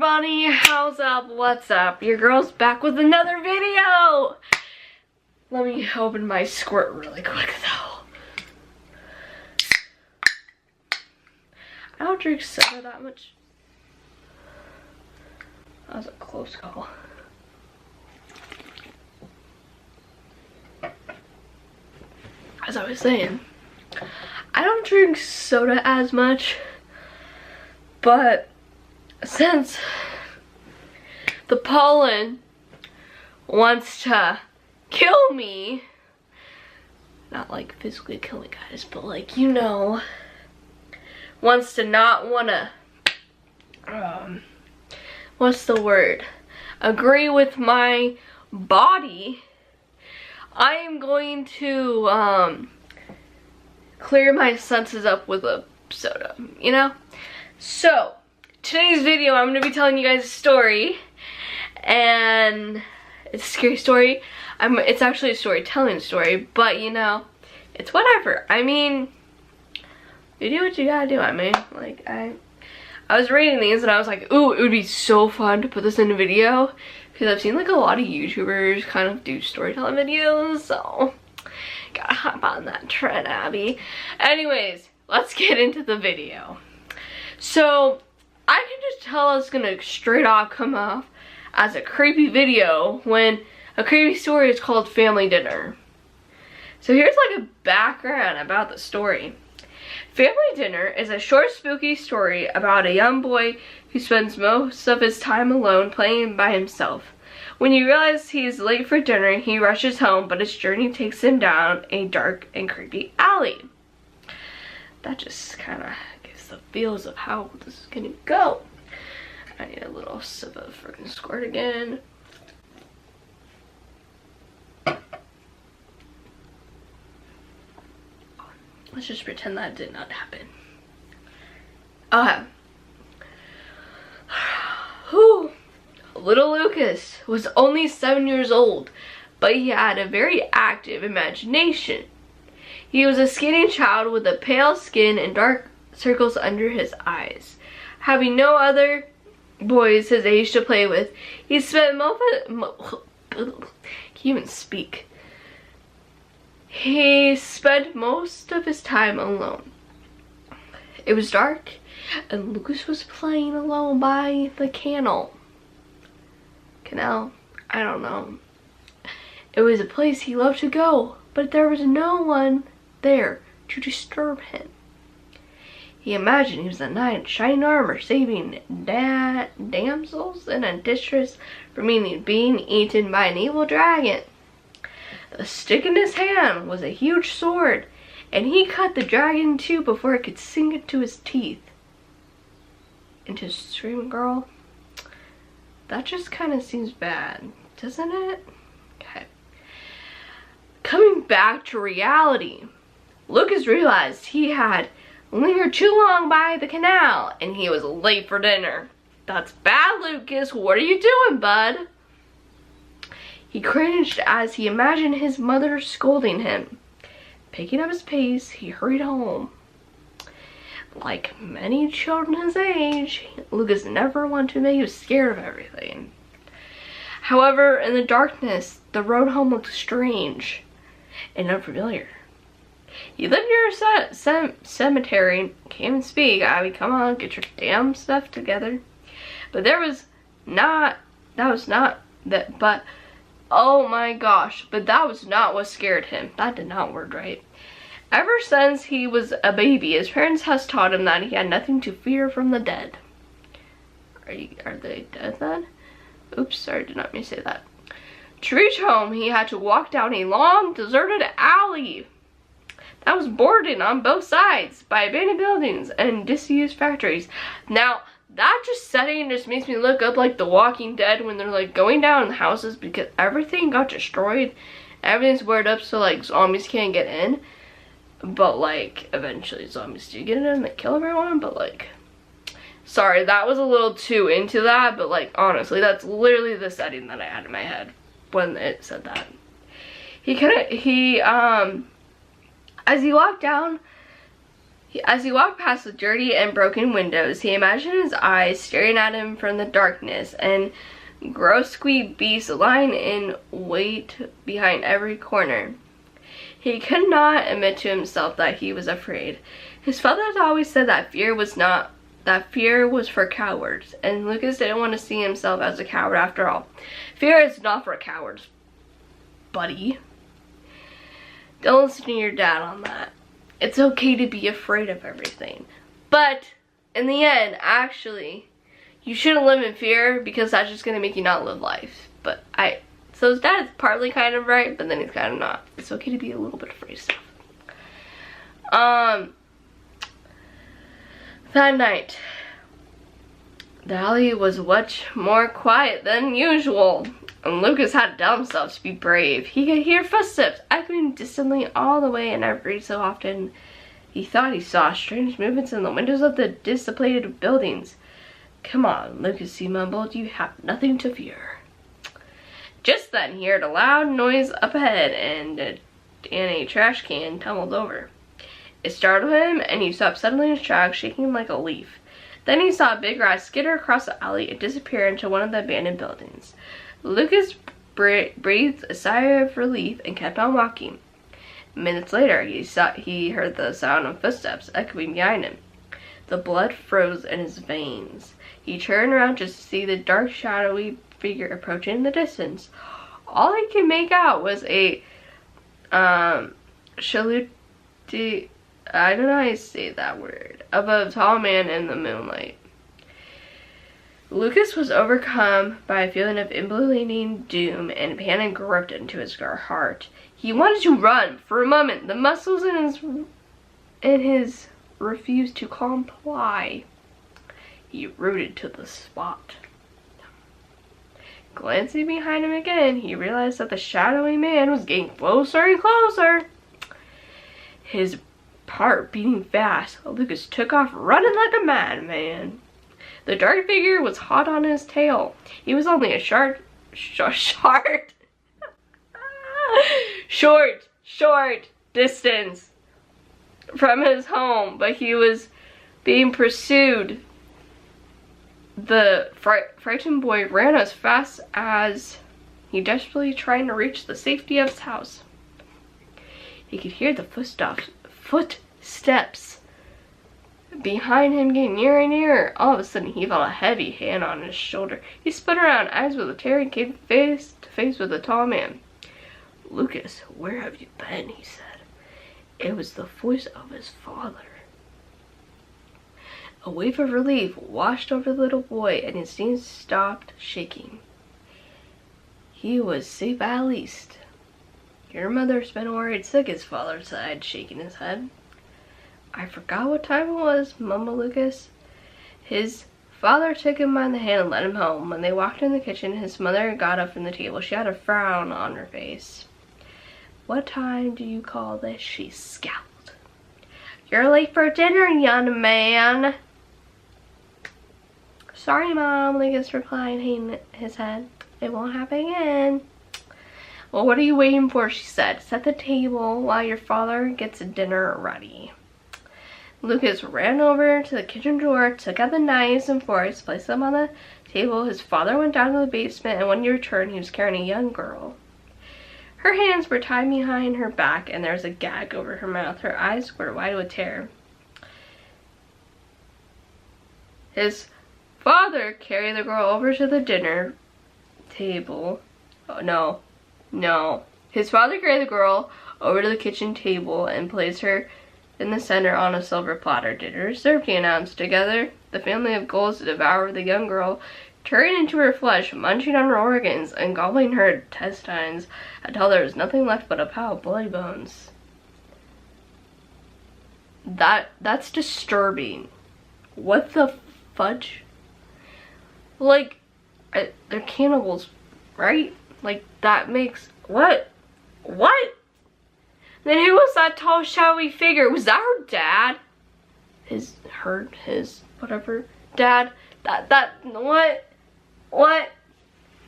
everybody, how's up, what's up? Your girl's back with another video. Let me open my squirt really quick though. I don't drink soda that much. That was a close call. As I was saying, I don't drink soda as much, but since the pollen wants to kill me, not like physically kill me guys, but like, you know, wants to not wanna, what's the word, agree with my body, I am going to clear my senses up with a soda, you know? So today's video, I'm gonna be telling you guys a story, and it's a scary story. It's actually a storytelling story, but you know, it's whatever. I mean, you do what you gotta do. I mean, like, I was reading these and I was like, ooh, it would be so fun to put this in a video, because I've seen like a lot of YouTubers kind of do storytelling videos, so gotta hop on that trend, Abby. Anyways, let's get into the video. So I can just tell it's gonna straight off come off as a creepy video when a creepy story is called Family Dinner. So here's like a background about the story. Family Dinner is a short spooky story about a young boy who spends most of his time alone playing by himself. When he realizes he is late for dinner, he rushes home, but his journey takes him down a dark and creepy alley. That just kind of gives the feels of how this is gonna go. I need a little sip of freaking squirt again. Let's just pretend that did not happen. Whew. Little Lucas was only 7 years old, but he had a very active imagination. He was a skinny child with a pale skin and dark circles under his eyes. Having no other boys his age to play with, he spent He spent most of his time alone. It was dark, and Lucas was playing alone by the canal. I don't know. It was a place he loved to go, but there was no one there to disturb him. He imagined he was a knight in shining armor, saving damsels in a distress from being eaten by an evil dragon. The stick in his hand was a huge sword, and he cut the dragon in two before it could sink into his teeth. Into stream, girl? That just kind of seems bad, doesn't it? Okay. Coming back to reality, Lucas realized he had lingered too long by the canal, and he was late for dinner. That's bad, Lucas. What are you doing, bud? He cringed as he imagined his mother scolding him. Picking up his pace, he hurried home. Like many children his age, Lucas never wanted to admit he was scared of everything. However, in the darkness, the road home looked strange and unfamiliar. He lived near a cemetery. Can't even speak. Abby, come on, get your damn stuff together. But oh my gosh, but that was not what scared him. That did not work right. Ever since he was a baby, his parents has taught him that he had nothing to fear from the dead. Are they dead then? Oops, sorry, did not mean to say that. To reach home, he had to walk down a long, deserted alley that was bordered on both sides by abandoned buildings and disused factories. Now, that setting just makes me look up like The Walking Dead when they're like going down in the houses because everything got destroyed. Everything's boarded up so like zombies can't get in. But like eventually zombies do get in and they kill everyone, but like, sorry, that was a little too into that, but like honestly, that's literally the setting that I had in my head when it said that. As he walked down, As he walked past the dirty and broken windows, he imagined his eyes staring at him from the darkness and grotesque beasts lying in wait behind every corner. He could not admit to himself that he was afraid. His father had always said that fear was for cowards, and Lucas didn't want to see himself as a coward after all. Fear is not for cowards, buddy. Don't listen to your dad on that. It's okay to be afraid of everything. But in the end, actually, you shouldn't live in fear because that's just going to make you not live life. So his dad is partly kind of right, but then he's kind of not. It's okay to be a little bit afraid of stuff. That night, the alley was much more quiet than usual, and Lucas had to tell himself to be brave. He could hear footsteps echoing distantly all the way, and every so often he thought he saw strange movements in the windows of the dilapidated buildings. "Come on, Lucas," he mumbled, "you have nothing to fear." Just then he heard a loud noise up ahead, and a trash can tumbled over. It startled him, and he stopped suddenly in his tracks, shaking like a leaf. Then he saw a big rat skitter across the alley and disappear into one of the abandoned buildings. Lucas breathed a sigh of relief and kept on walking. Minutes later, he heard the sound of footsteps echoing behind him. The blood froze in his veins. He turned around just to see the dark, shadowy figure approaching in the distance. All he could make out was a silhouette, I don't know how to say that word, of a tall man in the moonlight. Lucas was overcome by a feeling of unbelieving doom, and panic gripped into his heart. He wanted to run. For a moment, the muscles in his refused to comply. He rooted to the spot. Glancing behind him again, he realized that the shadowy man was getting closer and closer. His heart beating fast, Lucas took off running like a madman. The dark figure was hot on his tail. He was only a short distance from his home, but he was being pursued. The frightened boy ran as fast as he desperately trying to reach the safety of his house. He could hear the footsteps behind him getting nearer and nearer. All of a sudden, he felt a heavy hand on his shoulder. He spun around, eyes with a terror, and came face to face with the tall man. "Lucas, where have you been?" he said. It was the voice of his father. A wave of relief washed over the little boy, and his knees stopped shaking. He was safe at least. "Your mother's been worried sick," his father sighed, shaking his head. "I forgot what time it was," mumbled Lucas. His father took him by the hand and led him home. When they walked in the kitchen, his mother got up from the table. She had a frown on her face. "What time do you call this?" she scowled. "You're late for dinner, young man." "Sorry, Mom," Lucas replied, hanging his head. "It won't happen again." "Well, what are you waiting for?" she said. "Set the table while your father gets dinner ready." Lucas ran over to the kitchen drawer, took out the knives and forks, placed them on the table. His father went down to the basement, and when he returned, he was carrying a young girl. Her hands were tied behind her back, and there was a gag over her mouth. Her eyes were wide with terror. His father carried the girl over to the dinner table. Oh, no. His father carried the girl over to the kitchen table and placed her in the center on a silver platter. "Dinner is served," he announced. Together, the family of gulls devoured the young girl, tearing into her flesh, munching on her organs, and gobbling her intestines until there was nothing left but a pile of bloody bones. That's disturbing. What the fudge? Like, they're cannibals, right? Like, that makes... What? Then who was that tall, shadowy figure? Was that her dad? His whatever. Dad? What?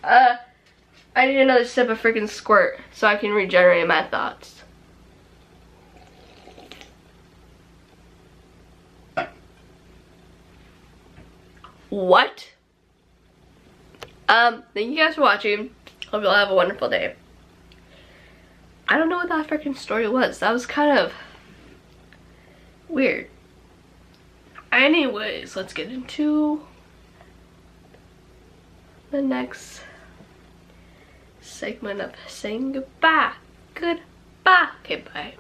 I need another sip of freaking squirt so I can regenerate my thoughts. What? Thank you guys for watching. Hope you all have a wonderful day. I don't know what that freaking story was. That was kind of weird. Anyways, let's get into the next segment of saying goodbye. Goodbye. Okay, bye.